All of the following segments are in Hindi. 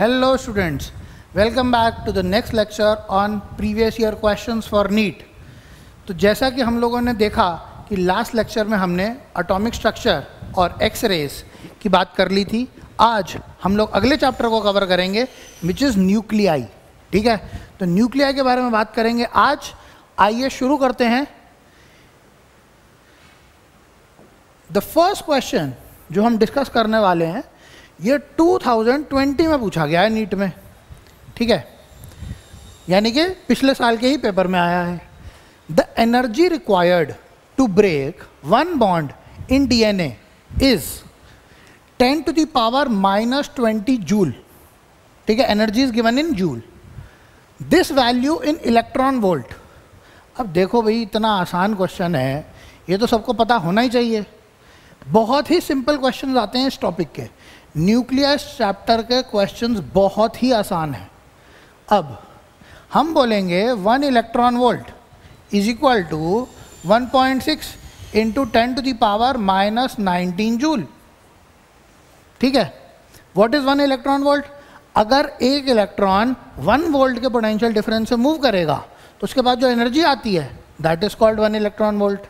Hello students, welcome back to the next lecture on previous year questions for NEET। तो जैसा कि हम लोगों ने देखा कि लास्ट लेक्चर में हमने एटॉमिक स्ट्रक्चर और एक्स रेज की बात कर ली थी। आज हम लोग अगले चैप्टर को कवर करेंगे विच इज़ न्यूक्लियाई। ठीक है, तो न्यूक्लियाई के बारे में बात करेंगे आज। आइए शुरू करते हैं। द फर्स्ट क्वेश्चन जो हम डिस्कस करने वाले हैं ये 2020 में पूछा गया है नीट में। ठीक है, यानी कि पिछले साल के ही पेपर में आया है। The energy required to break one bond in DNA is 10 to the power -20 joule. ठीक है, energy is given in joule. This value in electron volt. अब देखो भाई, इतना आसान क्वेश्चन है, ये तो सबको पता होना ही चाहिए। बहुत ही सिंपल क्वेश्चन आते हैं इस टॉपिक के। न्यूक्लियस चैप्टर के क्वेश्चंस बहुत ही आसान हैं। अब हम बोलेंगे 1 electron volt is equal to 1.6 into 10 to the power -19 joule. ठीक है, व्हाट इज 1 इलेक्ट्रॉन वोल्ट? अगर एक इलेक्ट्रॉन 1 वोल्ट के पोटेंशियल डिफरेंस से मूव करेगा तो उसके बाद जो एनर्जी आती है that is called 1 electron volt.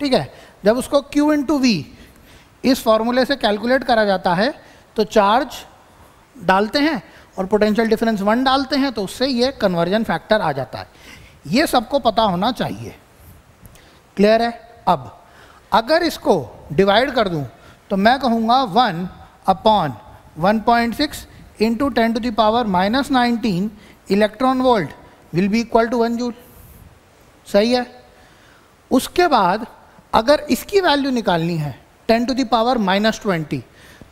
ठीक है, जब उसको Q इंटू वी इस फॉर्मूले से कैलकुलेट करा जाता है तो चार्ज डालते हैं और पोटेंशियल डिफरेंस 1 डालते हैं तो उससे ये कन्वर्जन फैक्टर आ जाता है। ये सबको पता होना चाहिए। क्लियर है? अब अगर इसको डिवाइड कर दूं तो मैं कहूँगा 1 upon 1.6 into 10 to the power -19 electron volt will be equal to 1 joule. सही है। उसके बाद अगर इसकी वैल्यू निकालनी है 10 to the power -20,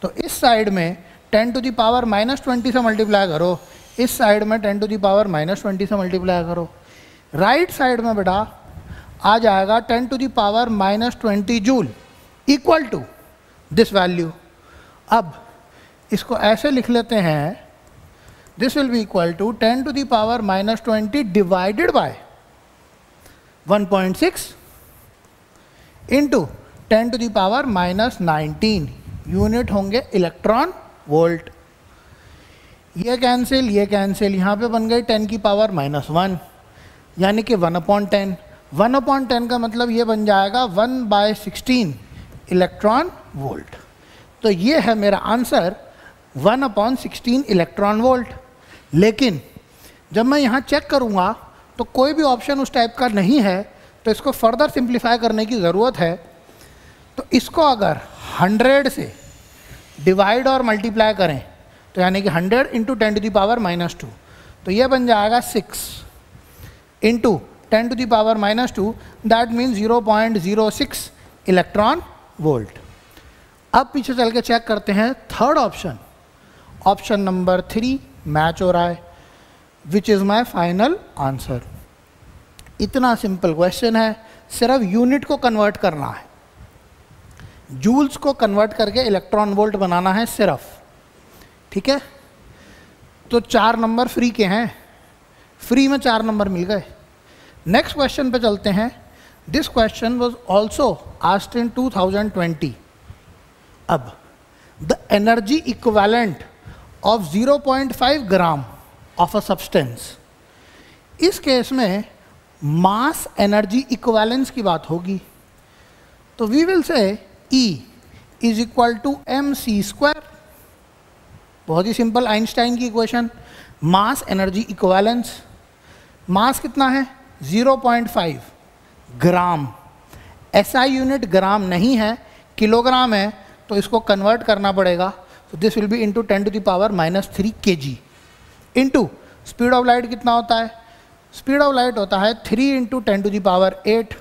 तो इस साइड में 10 to the power -20 से मल्टीप्लाई करो, इस साइड में 10 to the power -20 से मल्टीप्लाई करो। राइट साइड में बेटा आ जाएगा 10 to the power -20 joule equal to this value. अब इसको ऐसे लिख लेते हैं, this will be equal to 10 to the power -20 divided by 1.6 into 10 to the power -19 unit होंगे इलेक्ट्रॉन वोल्ट। ये कैंसिल, यहाँ पे बन गई 10 की पावर -1 यानी कि 1/10। 1/10 का मतलब ये बन जाएगा 1/16 इलेक्ट्रॉन वोल्ट। तो ये है मेरा आंसर 1/16 इलेक्ट्रॉन वोल्ट। लेकिन जब मैं यहाँ चेक करूँगा तो कोई भी ऑप्शन उस टाइप का नहीं है, तो इसको फर्दर सिंप्लीफाई करने की ज़रूरत है। तो इसको अगर 100 से डिवाइड और मल्टीप्लाई करें तो यानी कि 100 इंटू 10 to the power -2, तो ये बन जाएगा 6 into 10 to the power -2, that means 0.06 electron volt. अब पीछे चल के चेक करते हैं third option, option number 3 match हो रहा है, which is my final answer. इतना सिंपल क्वेश्चन है, सिर्फ यूनिट को कन्वर्ट करना है, जूल्स को कन्वर्ट करके इलेक्ट्रॉन वोल्ट बनाना है सिर्फ। ठीक है, तो 4 नंबर फ्री के हैं, फ्री में 4 नंबर मिल गए। नेक्स्ट क्वेश्चन पे चलते हैं। This question was also asked in 2020। अब the energy equivalent of 0.5 gram of a substance. इस केस में मास एनर्जी इक्विवेलेंस की बात होगी, तो we will say E is equal to mc²। बहुत ही सिंपल, आइंस्टाइन की equation. Mass energy equivalence, mass कितना है 0.5 ग्राम। SI यूनिट ग्राम नहीं है, किलोग्राम है, तो इसको कन्वर्ट करना पड़ेगा। तो this will B into 10 to the power -3 kg into speed of light कितना होता है? स्पीड ऑफ लाइट होता है 3 इंटू 10 to the power 8।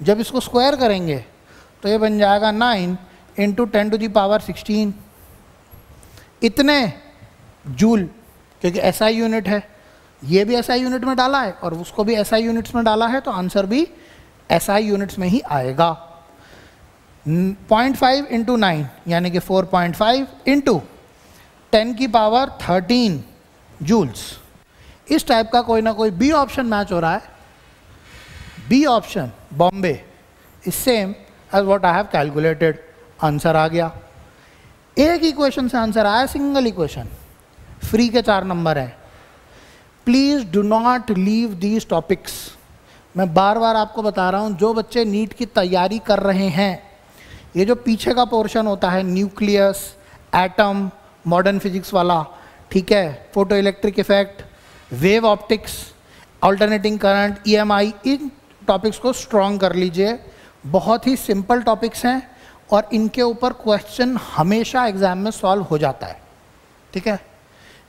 जब इसको स्क्वायर करेंगे तो ये बन जाएगा 9 इंटू 10 to the power 16। इतने जूल, क्योंकि SI यूनिट है, ये भी SI यूनिट में डाला है और उसको भी SI यूनिट्स में डाला है, तो आंसर भी SI यूनिट्स में ही आएगा। 0.5 इंटू 9 यानी कि 4.5 इंटू 10 की पावर 13 जूल्स। इस टाइप का कोई ना कोई बी ऑप्शन मैच हो रहा है। B option Bombay is same as what I have calculated. Answer आ गया। एक इक्वेशन से आंसर आया, सिंगल इक्वेशन। फ्री के 4 नंबर हैं। Please do not leave these topics. मैं बार बार आपको बता रहा हूँ, जो बच्चे नीट की तैयारी कर रहे हैं, ये जो पीछे का पोर्शन होता है, न्यूक्लियस, एटम, मॉडर्न फिजिक्स वाला, ठीक है, photo electric effect, wave optics, alternating current, EMI, इन टॉपिक्स को स्ट्रॉन्ग कर लीजिए। बहुत ही सिंपल टॉपिक्स हैं और इनके ऊपर क्वेश्चन हमेशा एग्जाम में सॉल्व हो जाता है, ठीक है।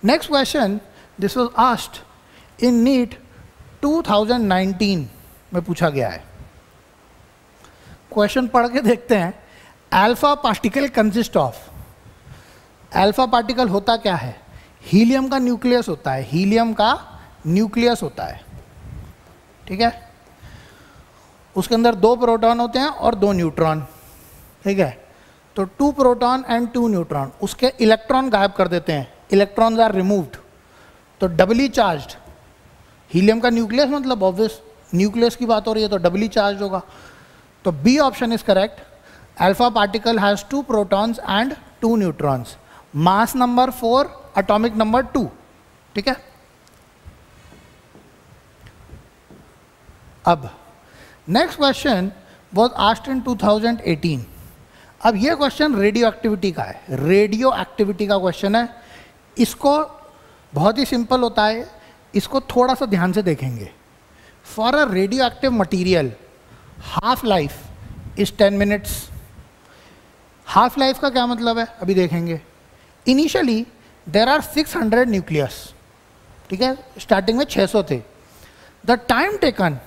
Next question, this was asked in NEET 2019 में पूछा गया है। क्वेश्चन पढ़ के देखते हैं। Alpha particle consist of, alpha particle होता क्या है? हीलियम का न्यूक्लियस होता है, हीलियम का न्यूक्लियस होता है, ठीक है। उसके अंदर 2 प्रोटॉन होते हैं और 2 न्यूट्रॉन, ठीक है। तो 2 प्रोटॉन एंड 2 न्यूट्रॉन, उसके इलेक्ट्रॉन गायब कर देते हैं, इलेक्ट्रॉन्स आर रिमूव्ड, तो डबली चार्ज्ड। हीलियम का न्यूक्लियस मतलब ऑब्वियस न्यूक्लियस की बात हो रही है तो डबली चार्ज होगा। तो B option is correct. Alpha particle has 2 protons and 2 neutrons, mass number 4, atomic number 2, ठीक है। अब next question was asked in 2018। अब ये क्वेश्चन रेडियो एक्टिविटी का है, रेडियो एक्टिविटी का क्वेश्चन है। इसको बहुत ही सिंपल होता है, इसको थोड़ा सा ध्यान से देखेंगे। For a radio active material half life is 10 minutes. Half life का क्या मतलब है अभी देखेंगे। इनिशियली देर आर 600 न्यूक्लियस, ठीक है, स्टार्टिंग में 600 थे। The time taken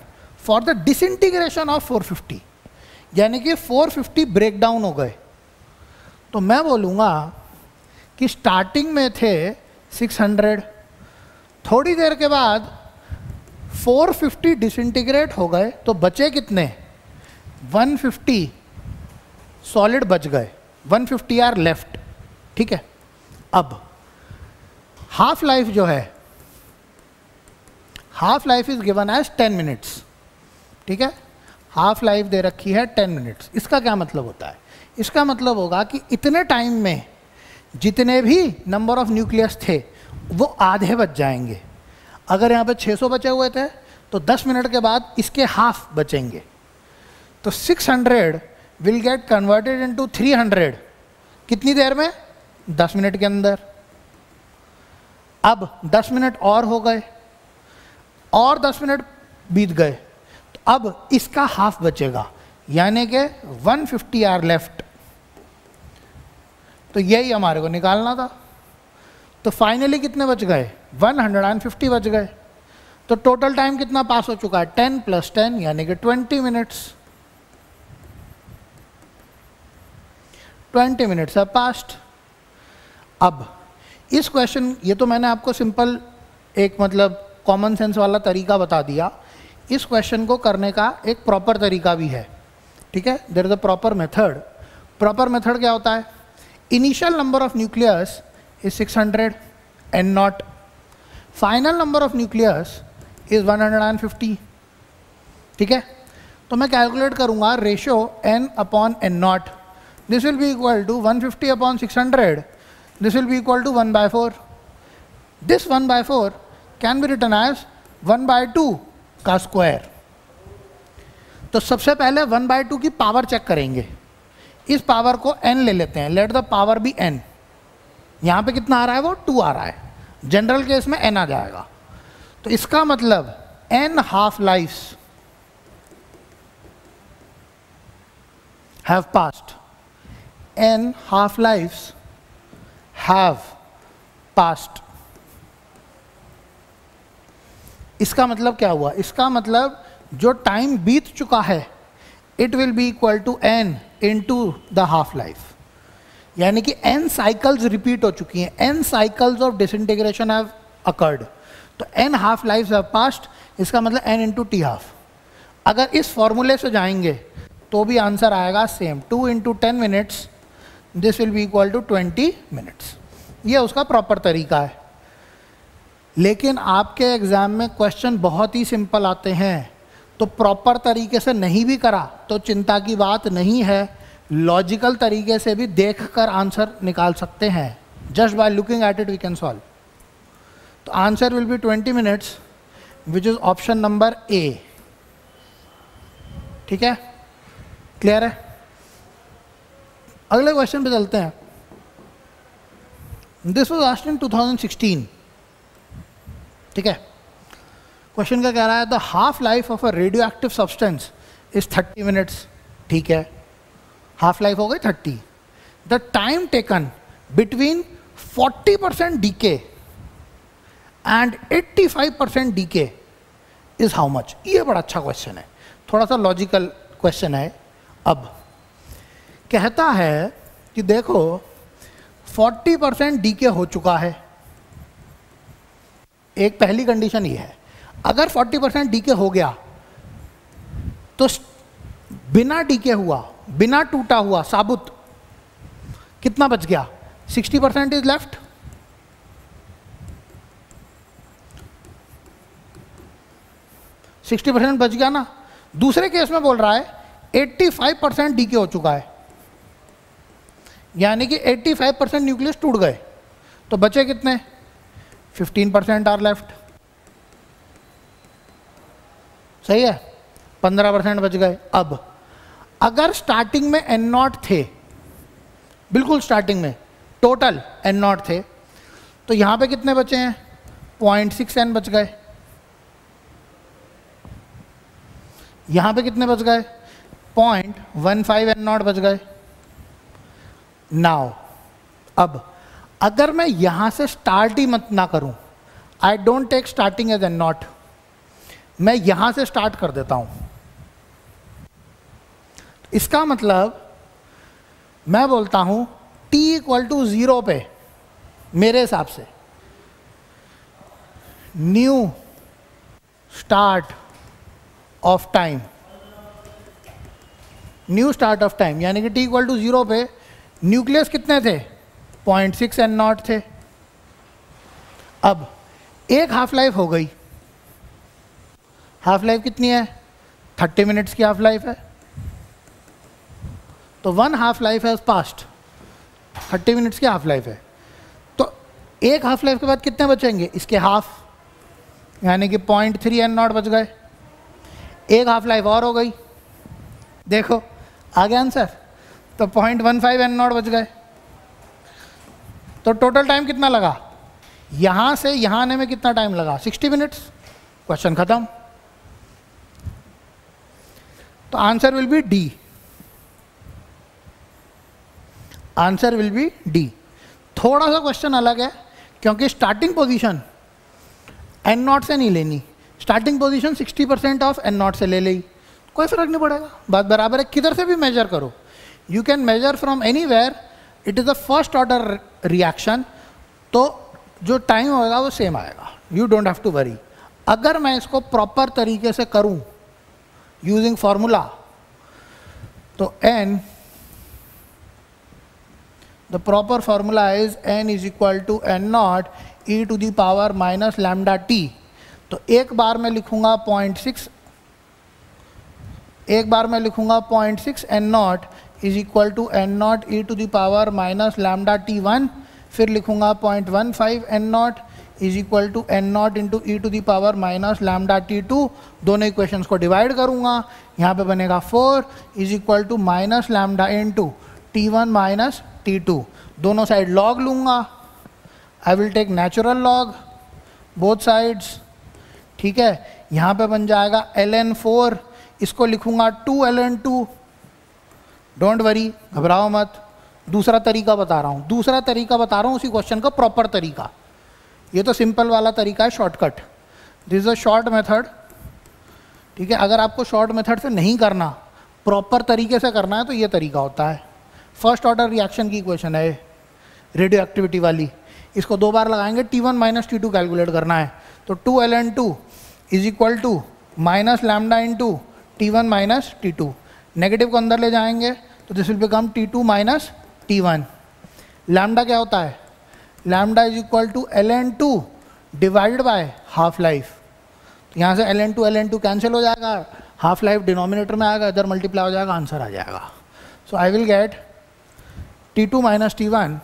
for the disintegration of 450, यानी कि 450 ब्रेक डाउन हो गए। तो मैं बोलूँगा कि स्टार्टिंग में थे 600, थोड़ी देर के बाद 450 डिसइंटीग्रेट हो गए, तो बचे कितने? 150 सॉलिड बच गए, 150 आर लेफ्ट, ठीक है। अब हाफ लाइफ जो है, half life is given as 10 minutes, ठीक है। हाफ लाइफ दे रखी है 10 मिनट्स। इसका क्या मतलब होता है? इसका मतलब होगा कि इतने टाइम में जितने भी नंबर ऑफ न्यूक्लियस थे वो आधे बच जाएंगे। अगर यहाँ पे 600 बचे हुए थे तो 10 मिनट के बाद इसके हाफ बचेंगे। तो 600 विल गेट कन्वर्टेड इनटू 300 कितनी देर में? 10 मिनट के अंदर। अब 10 मिनट और हो गए और 10 मिनट बीत गए, तो अब इसका हाफ बचेगा, यानी कि 150 आर लेफ्ट। तो यही हमारे को निकालना था। तो फाइनली कितने बच गए? 150 बच गए। तो टोटल टाइम कितना पास हो चुका है? 10 + 10 यानी कि 20 मिनट्स। 20 मिनट्स है पास्ट। अब इस क्वेश्चन, ये तो मैंने आपको सिंपल एक मतलब कॉमन सेंस वाला तरीका बता दिया। इस क्वेश्चन को करने का एक प्रॉपर तरीका भी है, ठीक है। There is a proper method. Proper method क्या होता है? Initial number of nucleus is 600 n naught. Final number of nucleus is 150, ठीक है। तो मैं कैलकुलेट करूंगा ratio n upon n naught. This will be equal to 150 upon 600. This will be equal to 1/4. This 1/4 can be written as 1/2 का स्क्वायर। तो सबसे पहले 1/2 की पावर चेक करेंगे। इस पावर को n ले लेते हैं, let the power be n। यहाँ पे कितना आ रहा है? वो 2 आ रहा है। जनरल केस में n आ जाएगा। तो इसका मतलब n half lives have passed, n half lives have passed. इसका मतलब क्या हुआ? इसका मतलब जो टाइम बीत चुका है it will be equal to n into the half life, यानी कि n साइकिल्स रिपीट हो चुकी हैं, n cycles of disintegration have occurred. तो n half lives have passed, इसका मतलब n इंटू टी हाफ। अगर इस फॉर्मूले से जाएंगे तो भी आंसर आएगा same, 2 into 10 minutes, this will be equal to 20 minutes. ये उसका प्रॉपर तरीका है। लेकिन आपके एग्जाम में क्वेश्चन बहुत ही सिंपल आते हैं, तो प्रॉपर तरीके से नहीं भी करा तो चिंता की बात नहीं है, लॉजिकल तरीके से भी देखकर आंसर निकाल सकते हैं। Just by looking at it we can solve. तो answer will be 20 minutes which is option number A. ठीक है, क्लियर है? अगले क्वेश्चन पे चलते हैं। This was asked in 2016। ठीक है, क्वेश्चन का कह रहा है the half life of a radio active substance is 30 minutes. ठीक है, हाफ लाइफ हो गई 30। The time taken between 40% decay and 85% DK is how much. ये बड़ा अच्छा क्वेश्चन है, थोड़ा सा लॉजिकल क्वेश्चन है। अब कहता है कि देखो 40% डीके हो चुका है, एक पहली कंडीशन ये है। अगर 40% डीके हो गया तो बिना डीके हुआ, बिना टूटा हुआ साबुत कितना बच गया? 60% इज लेफ्ट। सिक्सटी % बच गया ना। दूसरे केस में बोल रहा है 85% डीके हो चुका है, यानी कि 85% न्यूक्लियस टूट गए, तो बचे कितने? 15% आर लेफ्ट। सही है, 15% बच गए। अब अगर स्टार्टिंग में N0 थे, बिल्कुल स्टार्टिंग में टोटल N0 थे, तो यहां पे कितने बचे हैं? 0.6 N बच गए। यहां पे कितने बच गए? 0.15 N0 बच गए। नाउ अब अगर मैं यहां से स्टार्ट ही मत ना करूं, I don't take starting as N0, मैं यहां से स्टार्ट कर देता हूं, इसका मतलब मैं बोलता हूं t = 0 पे मेरे हिसाब से new start of time, new start of time यानी कि t = 0 पे न्यूक्लियस कितने थे? 0.6 N0 थे। अब एक हाफ लाइफ हो गई। हाफ लाइफ कितनी है? 30 मिनट्स की हाफ लाइफ है, तो 1 हाफ लाइफ है पास्ट, 30 मिनट्स की हाफ लाइफ है। तो एक हाफ लाइफ के बाद कितने बचेंगे? इसके हाफ, यानी कि 0.3 N0 बच गए। एक हाफ लाइफ और हो गई, देखो आ गया आंसर, तो 0.15 N0 बच गए। तो टोटल टाइम कितना लगा? यहां से यहां आने में कितना टाइम लगा? 60 मिनट्स। क्वेश्चन खत्म। तो answer will B D. Answer will B D. थोड़ा सा क्वेश्चन अलग है, क्योंकि स्टार्टिंग पोजीशन N0 से नहीं लेनी, स्टार्टिंग पोजीशन 60% ऑफ N0 से ले ली, कोई फर्क नहीं पड़ेगा, बात बराबर है। किधर से भी मेजर करो, you can measure from anywhere, it is a first order reaction, तो जो टाइम होगा वो सेम आएगा, you don't have to worry. अगर मैं इसको प्रॉपर तरीके से करूं यूजिंग फॉर्मूला, तो n, the proper formula is n = N0 e⁻ -λt। तो एक बार मैं लिखूंगा 0.6, एक बार मैं लिखूंगा 0.6 N0 = N0 e⁻ -λt1, फिर लिखूंगा 0.15 N0 = N0 × e⁻ -λt2। दोनों इक्वेशंस को डिवाइड करूंगा, यहाँ पे बनेगा 4 = -λ × T1 - T2। दोनों साइड लॉग लूंगा, I will take natural log both sides. ठीक है, यहाँ पे बन जाएगा ln4, इसको लिखूंगा 2 ln2। डोंट वरी, घबराओ मत, दूसरा तरीका बता रहा हूँ, दूसरा तरीका बता रहा हूँ उसी क्वेश्चन का प्रॉपर तरीका। ये तो सिंपल वाला तरीका है, shortcut, this is a short method. ठीक है, अगर आपको शॉर्ट मेथड से नहीं करना, प्रॉपर तरीके से करना है, तो ये तरीका होता है। फर्स्ट ऑर्डर रिएक्शन की इक्वेशन है रेडियो एक्टिविटी वाली, इसको 2 बार लगाएंगे, T1 - T2 कैलकुलेट करना है, तो 2 ln2 = -λ × T1 - T2। नेगेटिव को अंदर ले जाएंगे तो this will become T2 - T1। Lambda क्या होता है? Lambda = ln2 divided by half life. तो यहाँ से ln2 कैंसिल हो जाएगा, हाफ लाइफ डिनोमिनेटर में आएगा, इधर मल्टीप्लाई हो जाएगा, आंसर आ जाएगा। So I will get T2 - T1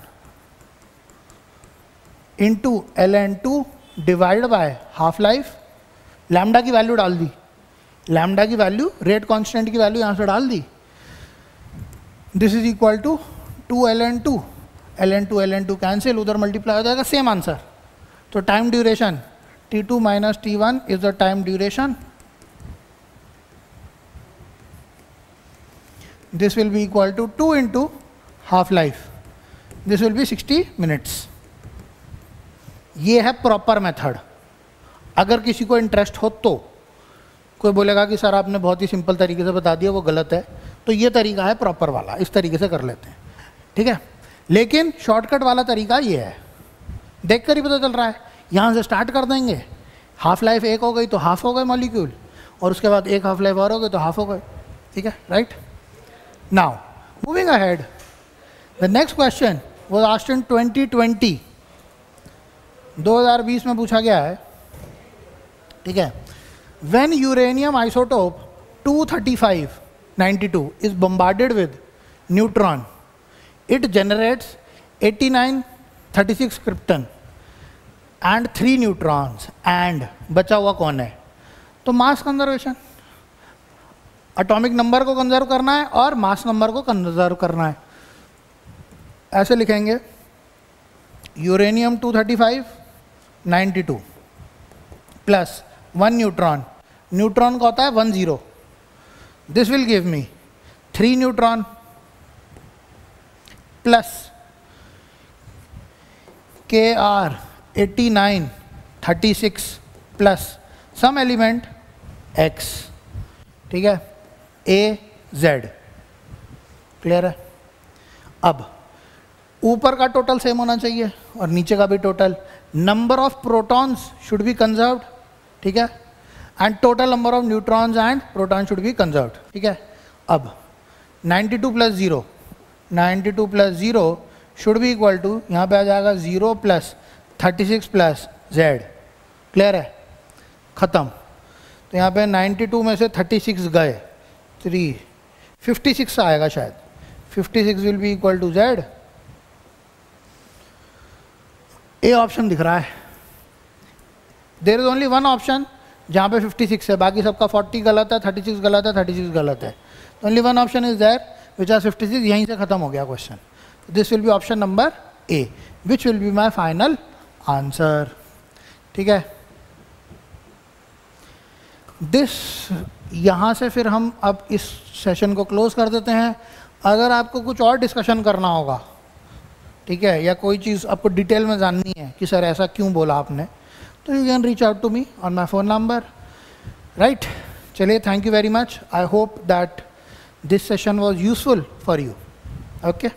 × ln2 divide by half life, lambda की वैल्यू डाल दी, लैम्डा की वैल्यू, रेट कांस्टेंट की वैल्यू यहाँ से डाल दी, this is equal to 2ln2, ln2 cancel, उधर मल्टीप्लाई हो जाएगा, सेम आंसर। तो time duration T2 minus T1 is the time duration, this will be equal to 2 into half life, this will be 60 minutes. ये है प्रॉपर मेथड। अगर किसी को इंटरेस्ट हो तो, कोई बोलेगा कि सर आपने बहुत ही सिंपल तरीके से बता दिया, वो गलत है, तो ये तरीका है प्रॉपर वाला, इस तरीके से कर लेते हैं, ठीक है। लेकिन शॉर्टकट वाला तरीका ये है, देख कर ही पता चल रहा है, यहाँ से स्टार्ट कर देंगे, हाफ लाइफ एक हो गई तो हाफ हो गए मॉलिक्यूल, और उसके बाद एक हाफ लाइफ और हो गई तो हाफ हो गए, ठीक है, right. Now moving ahead, the next question was asked in 2020, 2020 में पूछा गया है, ठीक है। When uranium isotope 23592 is bombarded with neutron, it generates 8936 krypton and 3 neutrons, and बचा हुआ कौन है? तो मास कंजर्वेशन, एटॉमिक नंबर को कंजर्व करना है और मास नंबर को कंजर्व करना है। ऐसे लिखेंगे, यूरेनियम 23592 प्लस 1 न्यूट्रॉन, न्यूट्रॉन का होता है 10, this will give me 3 neutron plus Kr 8936 plus some element x, ठीक है, Az, क्लियर है। अब ऊपर का टोटल सेम होना चाहिए और नीचे का भी total, number of protons should be conserved, ठीक है, and total number of neutrons and proton should be conserved, ठीक है। अब 92 plus 0, 92 plus 0 should be equal to, यहाँ पे आ जाएगा 0 प्लस 36 प्लस z, क्लियर है, ख़त्म। तो यहाँ पे 92 में से 36 गए, 3, 56 आएगा शायद, 56 will be equal to z, A option दिख रहा है। There is only one option जहाँ पे 56 है, बाकी सबका 40 गलत है, 36 गलत है, 36 गलत है, तो only one option is there which are 56, यहीं से खत्म हो गया question. This will be option number A, which will be my final answer, ठीक है। दिस, यहाँ से फिर हम अब इस सेशन को क्लोज कर देते हैं। अगर आपको कुछ और डिस्कशन करना होगा, ठीक है, या कोई चीज़ आपको डिटेल में जाननी है कि सर ऐसा क्यों बोला आपने, तो you can reach out to me on my phone number, right. चलिए, thank you very much, I hope that this session was useful for you, okay.